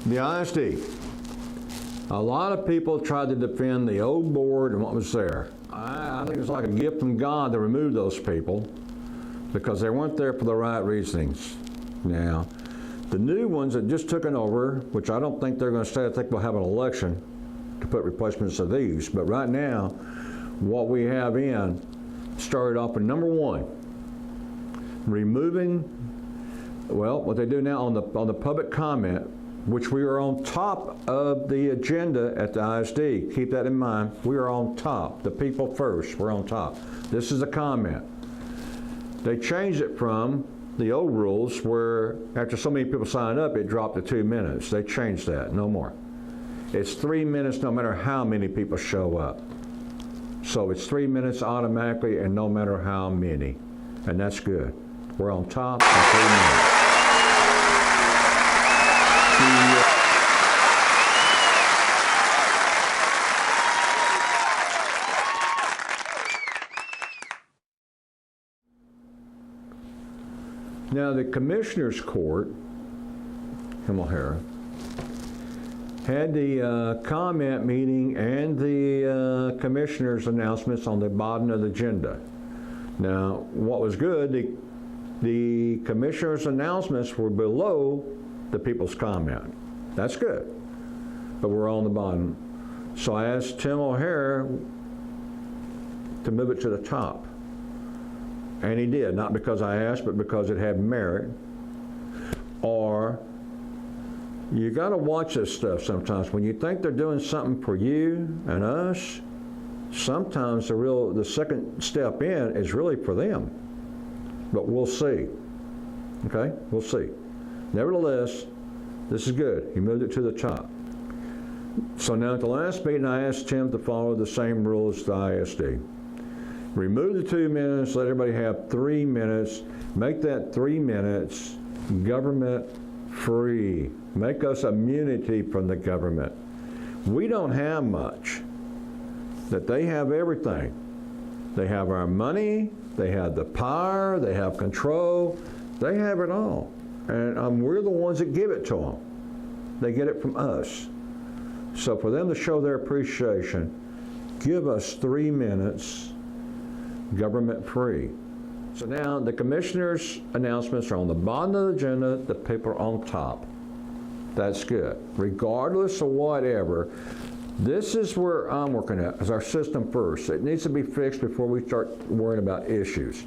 The ISD. A lot of people tried to defend the old board and what was there. I think it's like a gift from God to remove those people because they weren't there for the right reasonings. Now, the new ones that just took it over, which I don't think they're going to stay, I think we'll have an election to put replacements of these. But right now, what we have in started off with number one, removing, well, what they do now on the public comment, which we are on top of the agenda at the ISD. Keep that in mind. We are on top. The people first. We're on top. This is a comment. They changed it from the old rules where after so many people signed up, it dropped to 2 minutes. They changed that. No more. It's 3 minutes no matter how many people show up. So it's 3 minutes automatically and no matter how many. And that's good. We're on top in 3 minutes. Now the Commissioners Court, Hemel O'Hara, had the comment meeting and the Commissioners' announcements on the bottom of the agenda. Now, what was good, the Commissioners' announcements were below the people's comment. That's good, but we're on the bottom. So I asked Tim O'Hara to move it to the top. And he did, not because I asked, but because it had merit. Or, you gotta watch this stuff sometimes. When you think they're doing something for you and us, sometimes the second step in is really for them. But we'll see, okay? We'll see. Nevertheless, this is good. He moved it to the top. So now at the last meeting, I asked Tim to follow the same rules as the ISD. Remove the 2 minutes, let everybody have 3 minutes, make that 3 minutes government free. Make us immunity from the government. We don't have much, that they have everything. They have our money, they have the power, they have control, they have it all. And we're the ones that give it to them. They get it from us. So for them to show their appreciation, give us 3 minutes government free. So now the Commissioners' announcements are on the bottom of the agenda, the people are on top. That's good. Regardless of whatever, this is where I'm working at, is our system first. It needs to be fixed before we start worrying about issues.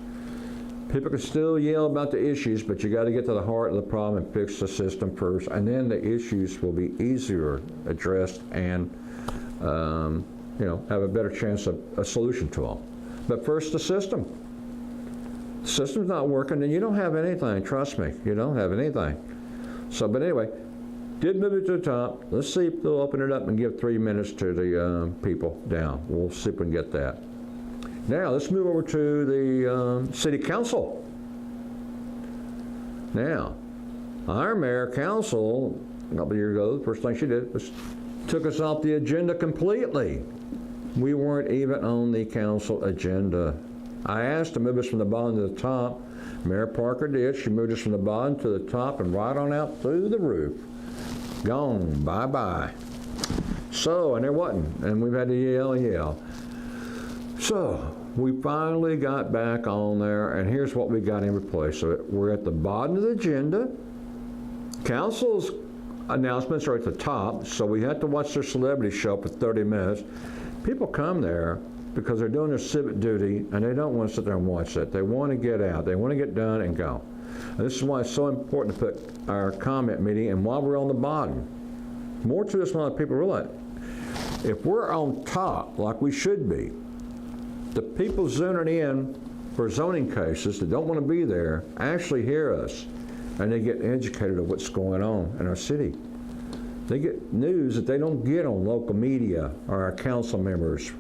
People can still yell about the issues, but you got to get to the heart of the problem and fix the system first, and then the issues will be easier addressed and have a better chance of a solution to them. But first, the system. The system's not working, then you don't have anything. Trust me, you don't have anything. So, but anyway, did move it to the top. Let's see if they'll open it up and give 3 minutes to the people down. We'll see if we can get that. Now, let's move over to the City Council. Now, our Mayor Council, a couple of years ago, the first thing she did was took us off the agenda completely. We weren't even on the council agenda. I asked to move us from the bottom to the top. Mayor Parker did. She moved us from the bottom to the top and right on out through the roof. Gone. Bye-bye. So, and there wasn't. And we've had to yell and yell. So, we finally got back on there, and here's what we got in place. So we're at the bottom of the agenda. Council's announcements are at the top, so we had to watch their celebrity show for 30 minutes. People come there because they're doing their civic duty, and they don't want to sit there and watch that. They want to get out. They want to get done and go. And this is why it's so important to put our comment meeting, and while we're on the bottom, more to this than a lot of people realize. If we're on top, like we should be, the people zoning in for zoning cases that don't want to be there actually hear us, and they get educated of what's going on in our city. They get news that they don't get on local media or our council members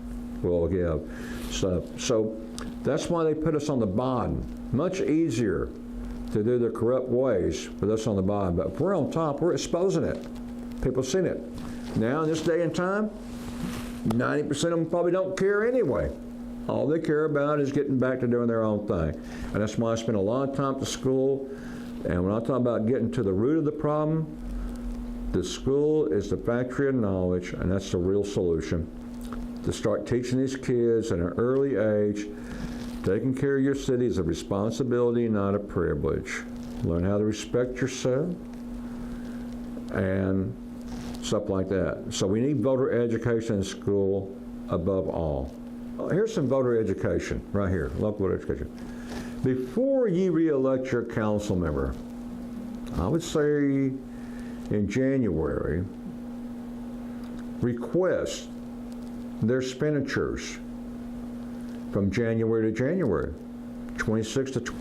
will give stuff. So that's why they put us on the bottom. Much easier to do their corrupt ways with us on the bottom. But if we're on top, we're exposing it. People seen it. Now in this day and time, 90% of them probably don't care anyway. All they care about is getting back to doing their own thing. And that's why I spend a lot of time at the school. And when I talk about getting to the root of the problem, The school is the factory of knowledge, and that's the real solution. To start teaching these kids at an early age, taking care of your city is a responsibility, not a privilege. Learn how to respect yourself and stuff like that. So we need voter education in school above all. Here's some voter education right here, local voter education. Before you re-elect your council member, I would say in January, request their expenditures from January to January, 26 to 20.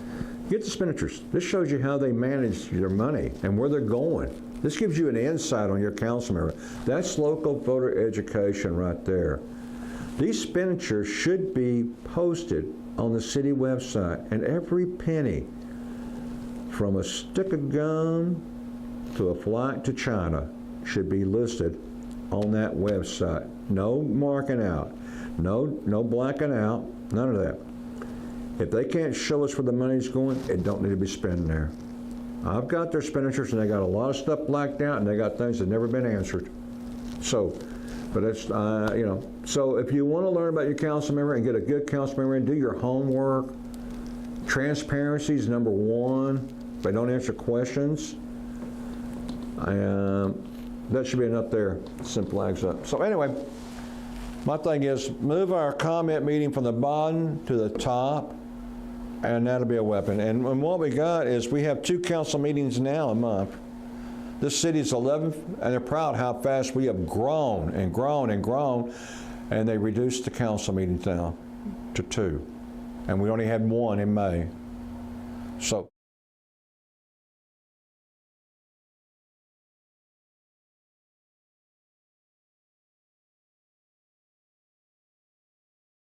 Get the expenditures. This shows you how they manage their money and where they're going. This gives you an insight on your council member. That's local voter education right there. These expenditures should be posted on the city website, and every penny, from a stick of gum to a flight to China, should be listed on that website. No marking out, no blacking out, none of that. If they can't show us where the money's going, it don't need to be spent there. I've got their expenditures, and they got a lot of stuff blacked out, and they got things that never been answered. So, but it's, you know, so if you want to learn about your council member and get a good council member and do your homework, transparency is number one. If they don't answer questions, that should be enough there. Send flags up. So anyway, my thing is move our comment meeting from the bottom to the top, and that'll be a weapon. And what we got is we have 2 council meetings now a month. This city's 11th, and they're proud how fast we have grown and grown and grown, and they reduced the council meetings now to 2. And we only had 1 in May. So.